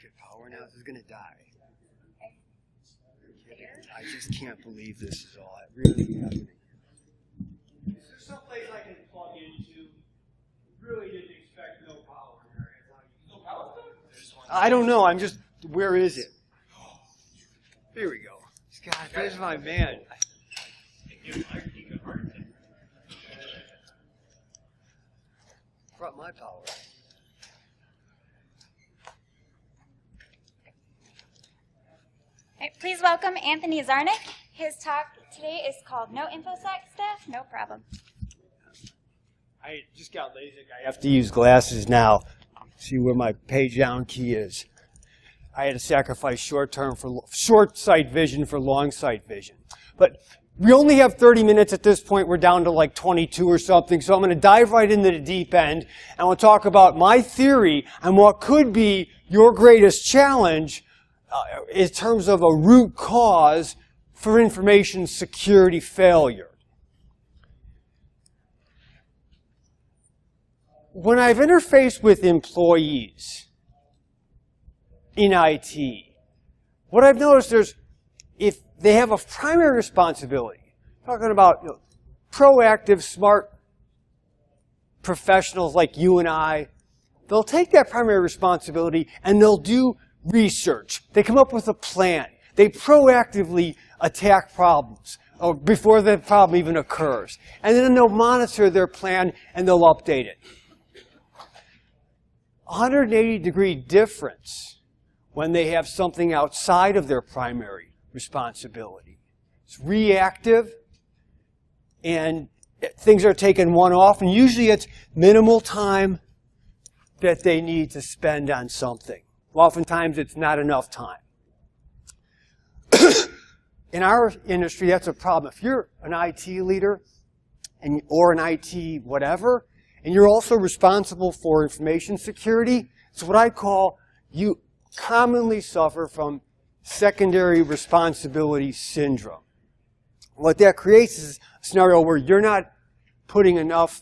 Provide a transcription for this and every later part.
get power now? This is gonna die. I just can't believe this is all really happening. Is there some place I can plug into? Really didn't expect no power here. No power? I don't know. I'm just. Where is it? There we go. God, there's my man. Brought my power. All right, please welcome Anthony Czarnik. His talk today is called No InfoSec Staff, No Problem. I just got LASIK. I have to use glasses now. See where my page down key is. I had to sacrifice short sight vision for long sight vision. But we only have 30 minutes at this point. We're down to like 22 or something. So I'm going to dive right into the deep end. And we'll talk about my theory and what could be your greatest challenge in terms of a root cause for information security failure. When I've interfaced with employees in IT, what I've noticed is if they have a primary responsibility, talking about proactive, smart professionals like you and I, they'll take that primary responsibility and they'll do research. They come up with a plan. They proactively attack problems before the problem even occurs. And then they'll monitor their plan and they'll update it. 180-degree difference when they have something outside of their primary responsibility. It's reactive, and things are taken one-off, and usually it's minimal time that they need to spend on something. Oftentimes, it's not enough time. In our industry, that's a problem. If you're an IT leader or an IT whatever, and you're also responsible for information security, it's what I call you commonly suffer from secondary responsibility syndrome. What that creates is a scenario where you're not putting enough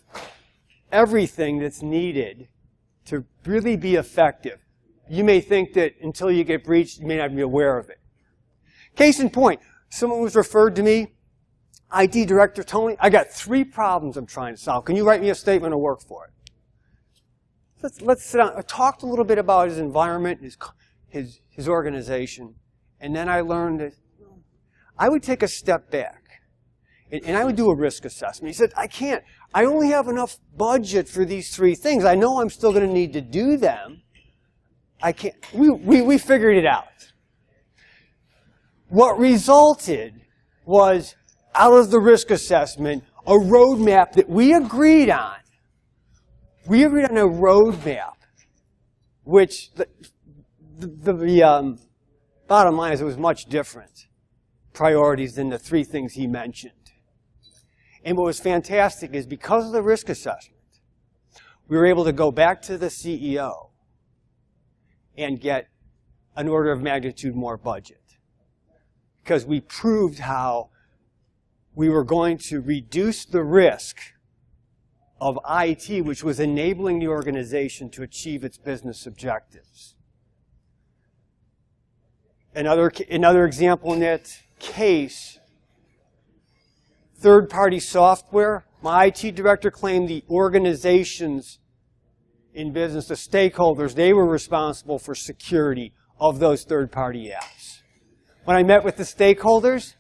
everything that's needed to really be effective. You may think that until you get breached, you may not be aware of it. Case in point, someone was referred to me, IT Director Tony, I got 3 problems I'm trying to solve. Can you write me a statement of work for it? Let's sit down. I talked a little bit about his environment, his organization, and then I learned that I would take a step back and I would do a risk assessment. He said, I can't. I only have enough budget for these 3 things. I know I'm still going to need to do them. I can't. We figured it out. What resulted was, out of the risk assessment, a roadmap that we agreed on. We agreed on a roadmap, which the bottom line is it was much different priorities than the 3 things he mentioned. And what was fantastic is because of the risk assessment, we were able to go back to the CEO and get an order of magnitude more budget. Because we proved how we were going to reduce the risk of IT, which was enabling the organization to achieve its business objectives. Another example in that case, third-party software. My IT director claimed the organizations in business, the stakeholders, they were responsible for security of those third-party apps. When I met with the stakeholders,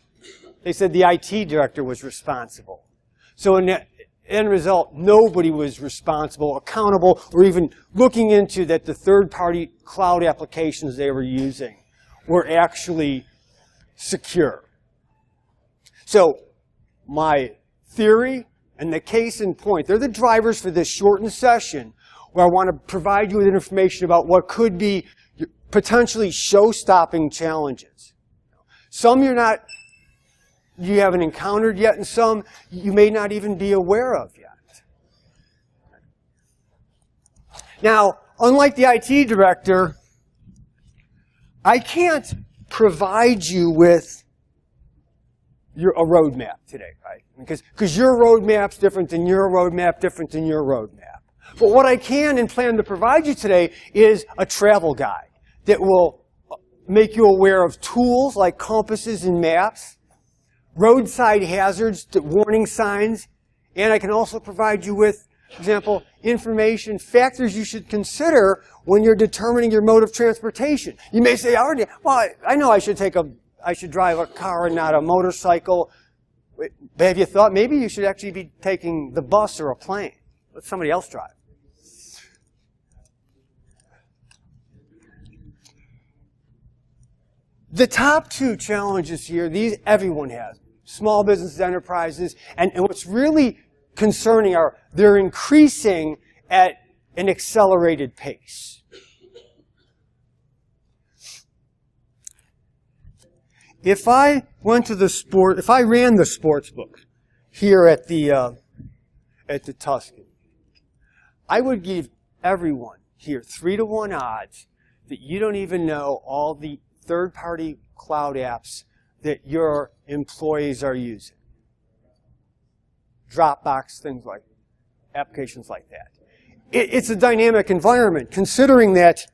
they said the IT director was responsible. So in the end result, nobody was responsible, accountable, or even looking into that the third-party cloud applications they were using were actually secure. So my theory and the case in point, they're the drivers for this shortened session where I want to provide you with information about what could be potentially show-stopping challenges. Some you haven't encountered yet, and some you may not even be aware of yet. Now, unlike the IT director, I can't provide you with a roadmap today, right? Because your roadmap's different than your roadmap, different than your roadmap. But what I can and plan to provide you today is a travel guide that will make you aware of tools like compasses and maps, roadside hazards, warning signs, and I can also provide you with, for example, information, factors you should consider when you're determining your mode of transportation. You may say, well, I know I should drive a car and not a motorcycle. But have you thought maybe you should actually be taking the bus or a plane? Let somebody else drive. The top two challenges here, these everyone has. Small businesses, enterprises, and what's really concerning are they're increasing at an accelerated pace. If I ran the sports book here at the Tuscany, I would give everyone here 3-to-1 odds that you don't even know all the third-party cloud apps that your employees are using. Dropbox, things like applications like that. It's a dynamic environment, considering that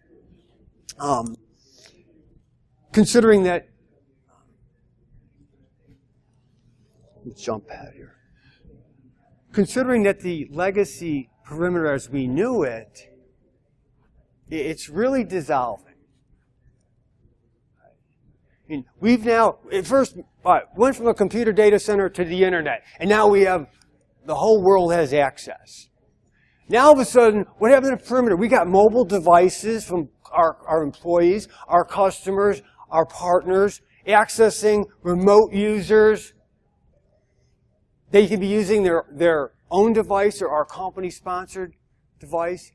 let's jump ahead here. Considering that the legacy perimeter as we knew it, it's really dissolving. I mean, we've now, at first, went from a computer data center to the internet, and now the whole world has access. Now, all of a sudden, what happened to the perimeter? We got mobile devices from our employees, our customers, our partners, accessing remote users. They can be using their own device or our company-sponsored device.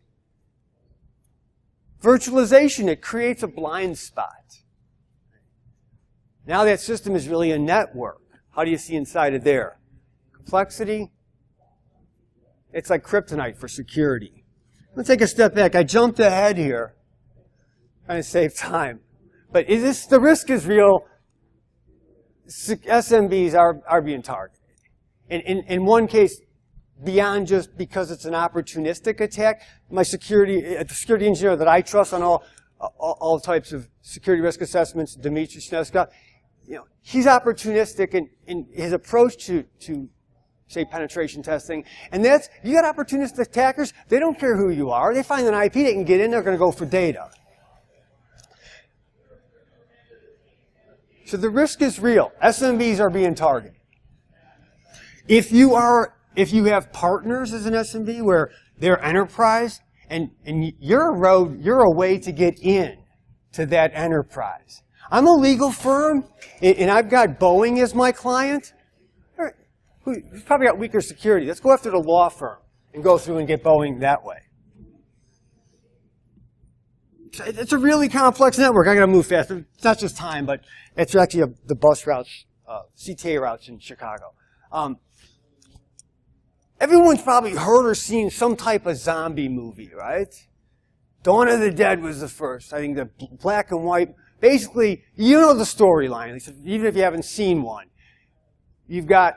Virtualization, it creates a blind spot. Now that system is really a network. How do you see inside of there? Complexity, it's like kryptonite for security. Let's take a step back. I jumped ahead here, trying to save time. But the risk is real. SMBs are being targeted. In one case, beyond just because it's an opportunistic attack, the security engineer that I trust on all types of security risk assessments, Dmitry Sneska, he's opportunistic in his approach to say penetration testing. And you got opportunistic attackers, they don't care who you are. They find an IP, they can get in, they're going to go for data. So the risk is real. SMBs are being targeted. If you have partners as an SMB where they're enterprise and you're a way to get in to that enterprise. I'm a legal firm and I've got Boeing as my client. Who's probably got weaker security? Let's go after the law firm and go through and get Boeing that way. It's a really complex network. I got to move fast. It's not just time, but it's actually the bus routes, CTA routes in Chicago. Everyone's probably heard or seen some type of zombie movie, right? Dawn of the Dead was the first. I think the black and white. Basically, you know the storyline, even if you haven't seen one. You've got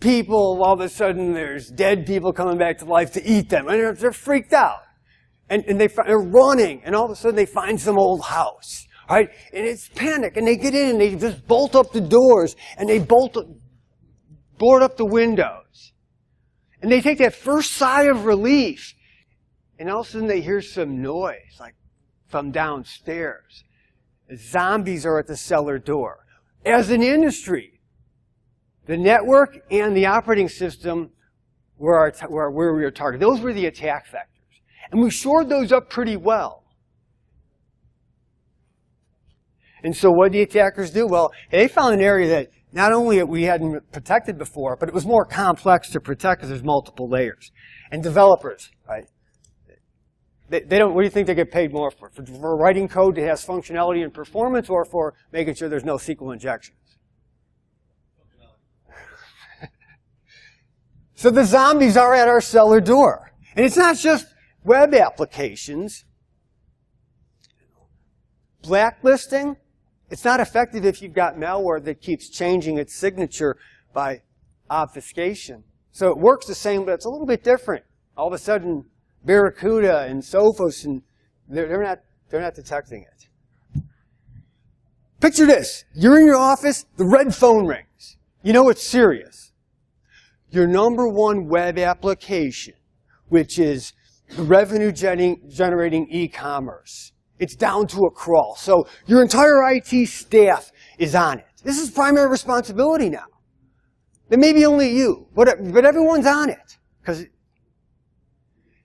people, all of a sudden there's dead people coming back to life to eat them. And they're freaked out. And they're running, and all of a sudden they find some old house, right? And it's panic, and they get in, and they just bolt up the doors, and they board up the windows. And they take that first sigh of relief, and all of a sudden they hear some noise, like from downstairs. Zombies are at the cellar door. As an industry, the network and the operating system were where we were targeted. Those were the attack vectors. And we shored those up pretty well. And so what did the attackers do? Well, they found an area that not only we hadn't protected before, but it was more complex to protect because there's multiple layers. And developers, right? They don't. What do you think they get paid more for? For writing code that has functionality and performance, or for making sure there's no SQL injections? So the zombies are at our cellar door. And it's not just web applications. Blacklisting, it's not effective if you've got malware that keeps changing its signature by obfuscation. So it works the same, but it's a little bit different. All of a sudden, Barracuda and Sophos, and they're not detecting it. Picture this. You're in your office, the red phone rings. You know it's serious. Your #1 web application, which is the revenue-generating e-commerce, it's down to a crawl. So your entire IT staff is on it. This is primary responsibility now. It may be only you, but everyone's on it. Because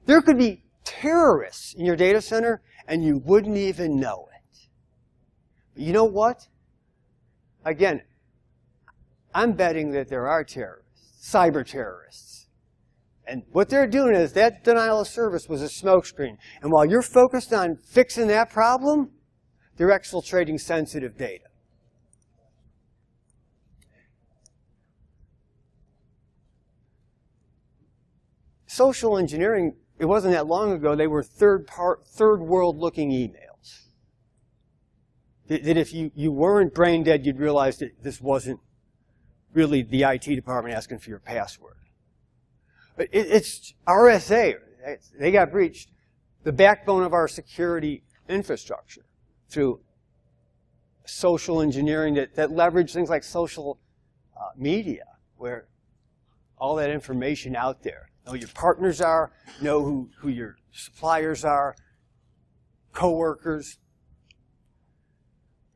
there could be terrorists in your data center, and you wouldn't even know it. But you know what? Again, I'm betting that there are terrorists, cyber terrorists. And what they're doing is that denial of service was a smokescreen. And while you're focused on fixing that problem, they're exfiltrating sensitive data. Social engineering, it wasn't that long ago, they were third world looking emails. That if you weren't brain dead, you'd realize that this wasn't really the IT department asking for your password. But it's RSA, they got breached, the backbone of our security infrastructure through social engineering that leveraged things like social media, where all that information out there. Know who your partners are, know who your suppliers are, coworkers.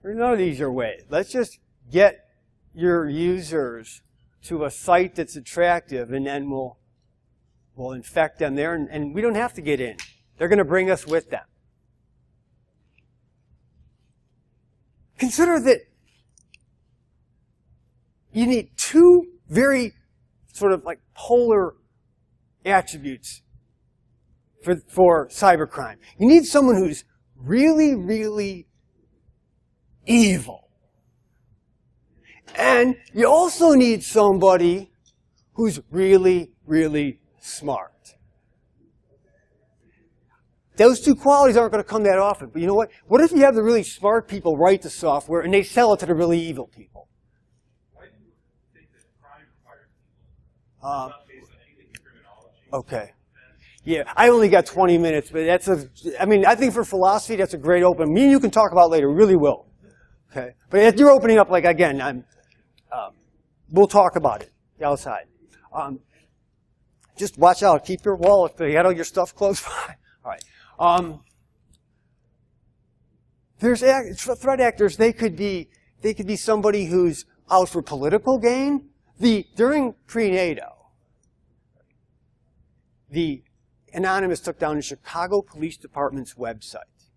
None of these are ways. Let's just get your users to a site that's attractive, and then we'll infect them there, and we don't have to get in. They're going to bring us with them. Consider that you need two very sort of like polar attributes for cybercrime. You need someone who's really, really evil. And you also need somebody who's really, really smart. Those two qualities aren't going to come that often. But you know what? What if you have the really smart people write the software and they sell it to the really evil people? Why do you think that crime requires people? Not based on anything in criminology. Okay. Yeah, I only got 20 minutes, but I think for philosophy, that's a great open. Me and you can talk about it later, really will. Okay. But if you're opening up, like, again, we'll talk about it outside. Just watch out. Keep your wallet. You got all your stuff close by. All right. There's threat actors. They could be somebody who's out for political gain. During pre-NATO, the Anonymous took down the Chicago Police Department's website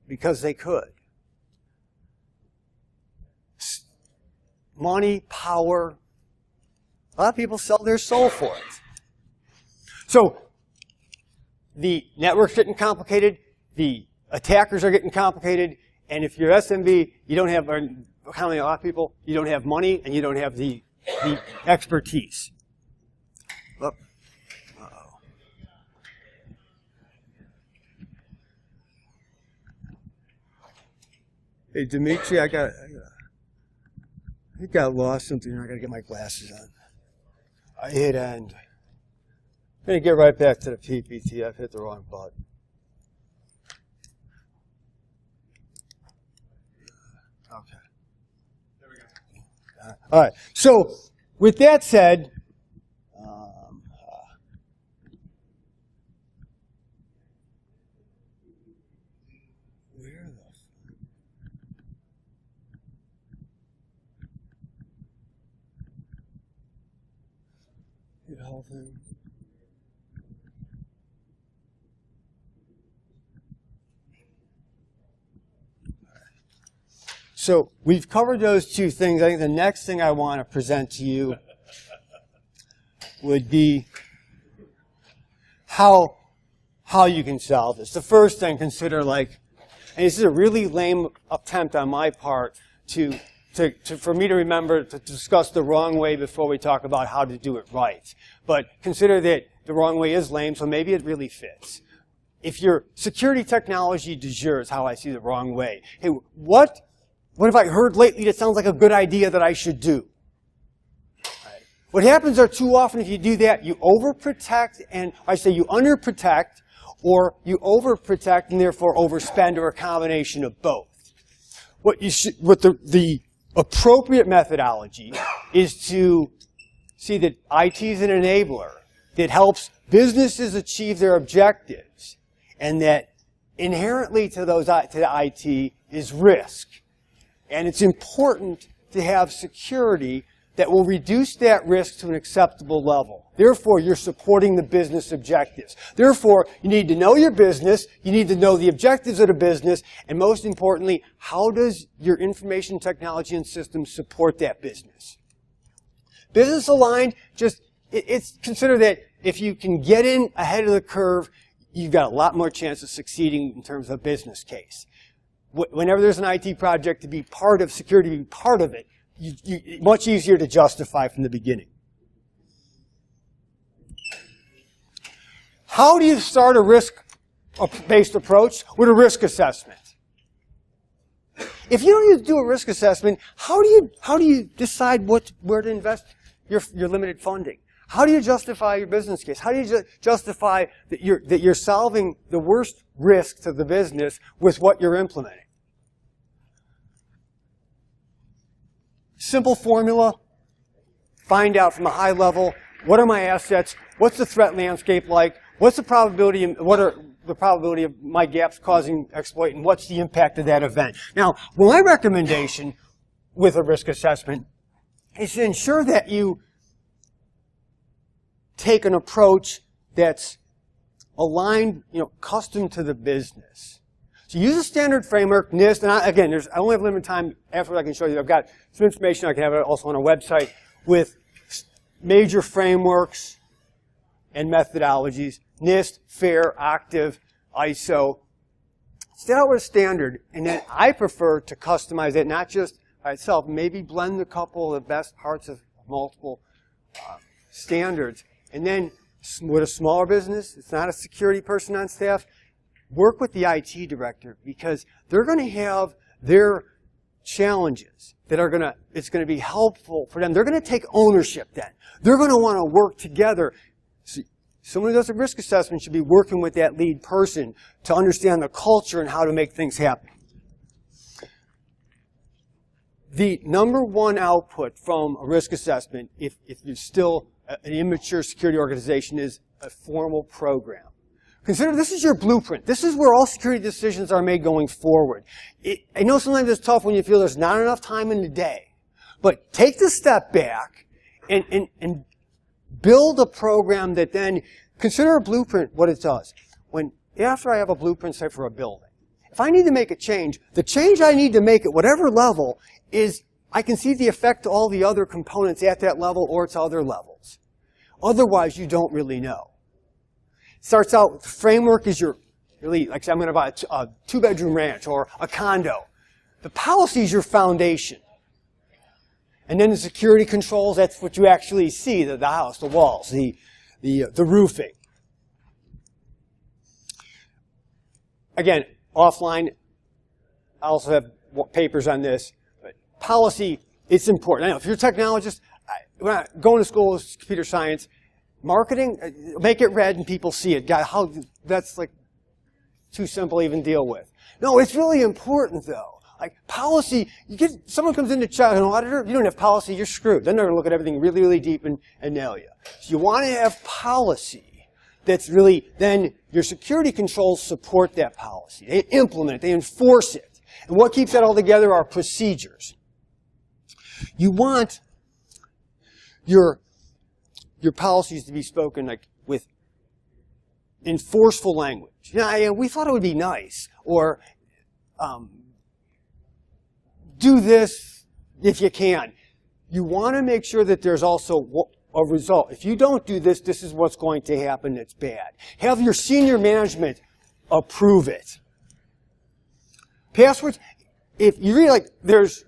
because they could. Money, power. A lot of people sell their soul for it. So the network's getting complicated, the attackers are getting complicated, and if you're SMB, you don't have, or counting a lot of people, you don't have money and you don't have the expertise. Look. Uh-oh. Hey, Dimitri, I got lost something here. I got to get my glasses on. I hit end. I'm going to get right back to the PPT. I've hit the wrong button. Okay. There we go. All right. So, with that said, the whole thing. So we've covered those two things. I think the next thing I want to present to you would be how you can solve this. The first thing, consider and this is a really lame attempt on my part for me to remember to discuss the wrong way before we talk about how to do it right. But consider that the wrong way is lame, so maybe it really fits. If your security technology du jour is how I see the wrong way. Hey, what have I heard lately that sounds like a good idea that I should do? Right. What happens are too often if you do that, you overprotect, and I say you underprotect, or you overprotect and therefore overspend, or a combination of both. What the appropriate methodology is to see that IT is an enabler that helps businesses achieve their objectives, and that inherently to the IT is risk. And it's important to have security that will reduce that risk to an acceptable level. Therefore, you're supporting the business objectives. Therefore, you need to know your business, you need to know the objectives of the business, and most importantly, how does your information technology and systems support that business? Business aligned, it's considered that if you can get in ahead of the curve, you've got a lot more chance of succeeding in terms of business case. Whenever there's an IT project, to be part of security, to be part of it, much easier to justify from the beginning. How do you start a risk-based approach? With a risk assessment. If you don't do a risk assessment, how do you decide where to invest your limited funding? How do you justify your business case? How do you justify that you're solving the worst risk to the business with what you're implementing? Simple formula. Find out from a high level, what are my assets? What's the threat landscape like? What's the probability, what are the probability of my gaps causing exploit, and what's the impact of that event? Now, my recommendation with a risk assessment is to ensure that you take an approach that's aligned, custom to the business. So use a standard framework, NIST, and I only have limited time. After I can show you, I've got some information I can have also on our website with major frameworks and methodologies. NIST, FAIR, Octave, ISO. Start out with a standard, and then I prefer to customize it, not just by itself, maybe blend a couple of the best parts of multiple standards. And then with a smaller business, it's not a security person on staff, work with the IT director, because they're going to have their challenges that it's going to be helpful for them. They're going to take ownership then. They're going to want to work together. So someone who does a risk assessment should be working with that lead person to understand the culture and how to make things happen. The number one output from a risk assessment, if you're still an immature security organization, is a formal program. Consider this is your blueprint. This is where all security decisions are made going forward. I know sometimes it's tough when you feel there's not enough time in the day. But take the step back and build a program that then, consider a blueprint what it does. After I have a blueprint, say for a building, if I need to make a change, the change I need to make at whatever level is I can see the effect to all the other components at that level or to other levels. Otherwise, you don't really know. Starts out, the framework is like say I'm going to buy a two-bedroom ranch or a condo. The policy is your foundation. And then the security controls, that's what you actually see, the house, the walls, the roofing. Again, offline, I also have papers on this. But policy, it's important. I know if you're a technologist, when I go into school with computer science, marketing, make it red and people see it. That's like too simple to even deal with. No, it's really important though. Like policy, someone comes in to check an auditor, you don't have policy, you're screwed. Then they're going to look at everything really, really deep and nail you. So you want to have policy that's really, then your security controls support that policy. They implement it, they enforce it. And what keeps that all together are procedures. You want your policies to be spoken like with enforceful language. We thought it would be nice, or do this if you can. You want to make sure that there's also a result. If you don't do this, this is what's going to happen that's bad. Have your senior management approve it. Passwords, if you read there's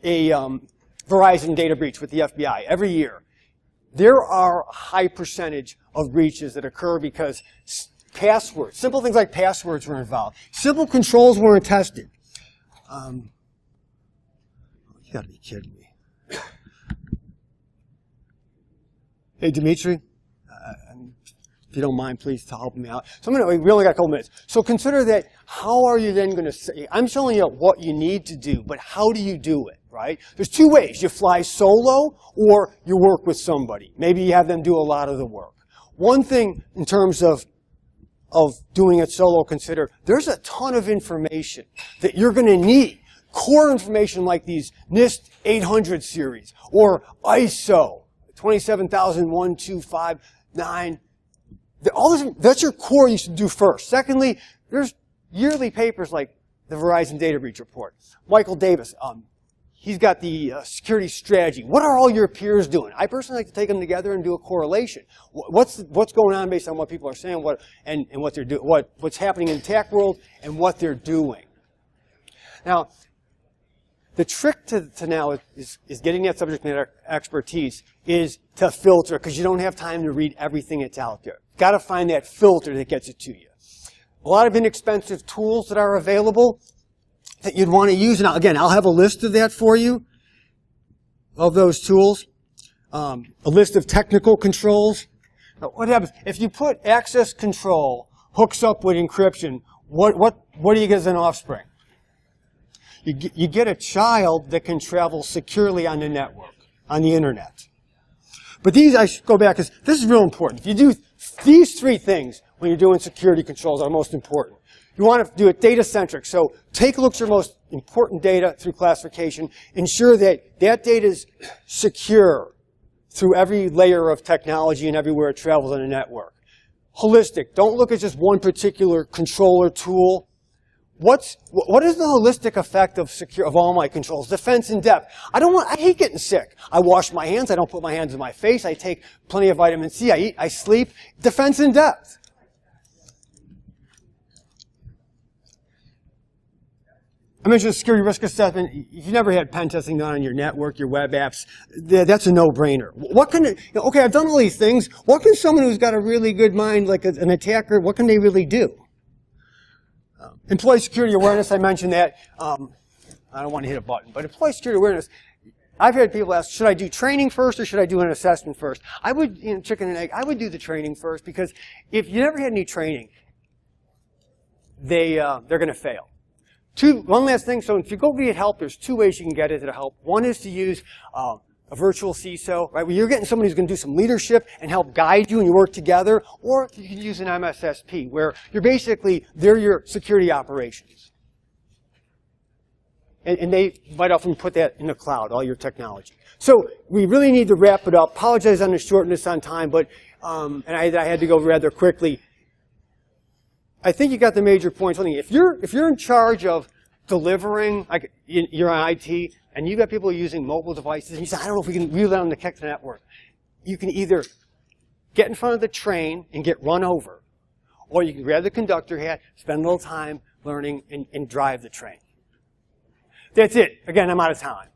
a Verizon data breach with the FBI every year. There are a high percentage of breaches that occur because passwords, simple things like passwords were involved. Simple controls weren't tested. You gotta be kidding me. Hey, Dimitri, if you don't mind, please help me out. So we only got a couple minutes. So consider that, how are you then going to say, I'm telling you what you need to do, but how do you do it, right? There's two ways. You fly solo or you work with somebody. Maybe you have them do a lot of the work. One thing in terms of doing it solo, consider there's a ton of information that you're going to need. Core information like these NIST 800 series or ISO 27001-259. All this, that's your core you should do first. Secondly, there's yearly papers like the Verizon Data Breach Report. Michael Davis, he's got the security strategy. What are all your peers doing? I personally like to take them together and do a correlation. What's going on based on what people are saying, and what they're doing, what's happening in the attack world, and what they're doing. Now, the trick to now is getting that subject matter expertise is to filter, because you don't have time to read everything that's out there. You've got to find that filter that gets it to you. A lot of inexpensive tools that are available that you'd want to use. And again, I'll have a list of that for you, of those tools. A list of technical controls. Now, what happens? If you put access control hooks up with encryption, what do you get as an offspring? You get a child that can travel securely on the network, on the internet. But these, I should go back, because this is real important. If you do these three things when you're doing security controls are most important. You want to do it data-centric. So take a look at your most important data through classification. Ensure that that data is secure through every layer of technology and everywhere it travels on a network. Holistic. Don't look at just one particular controller tool. What is the holistic effect of all my controls? Defense in depth. I hate getting sick. I wash my hands. I don't put my hands in my face. I take plenty of vitamin C. I eat. I sleep. Defense in depth. I mentioned security risk assessment. If you've never had pen testing done on your network, your web apps, that's a no-brainer. Okay, I've done all these things. What can someone who's got a really good mind, like an attacker, what can they really do? Employee security awareness, I mentioned that. I don't want to hit a button, but employee security awareness, I've had people ask, should I do training first or should I do an assessment first? I would, chicken and egg, I would do the training first, because if you never had any training, they're going to fail. One last thing, so if you go get help, there's two ways you can get it to help. One is to use a virtual CISO, right, where you're getting somebody who's going to do some leadership and help guide you and you work together, or you can use an MSSP, where they're your security operations. And they might often put that in the cloud, all your technology. So we really need to wrap it up. Apologize on the shortness on time, but and I had to go rather quickly. I think you got the major points. If you're in charge of delivering, like you're on IT, and you've got people using mobile devices, and you say, I don't know if we can relay them to connect to the network. You can either get in front of the train and get run over, or you can grab the conductor hat, spend a little time learning, and drive the train. That's it. Again, I'm out of time.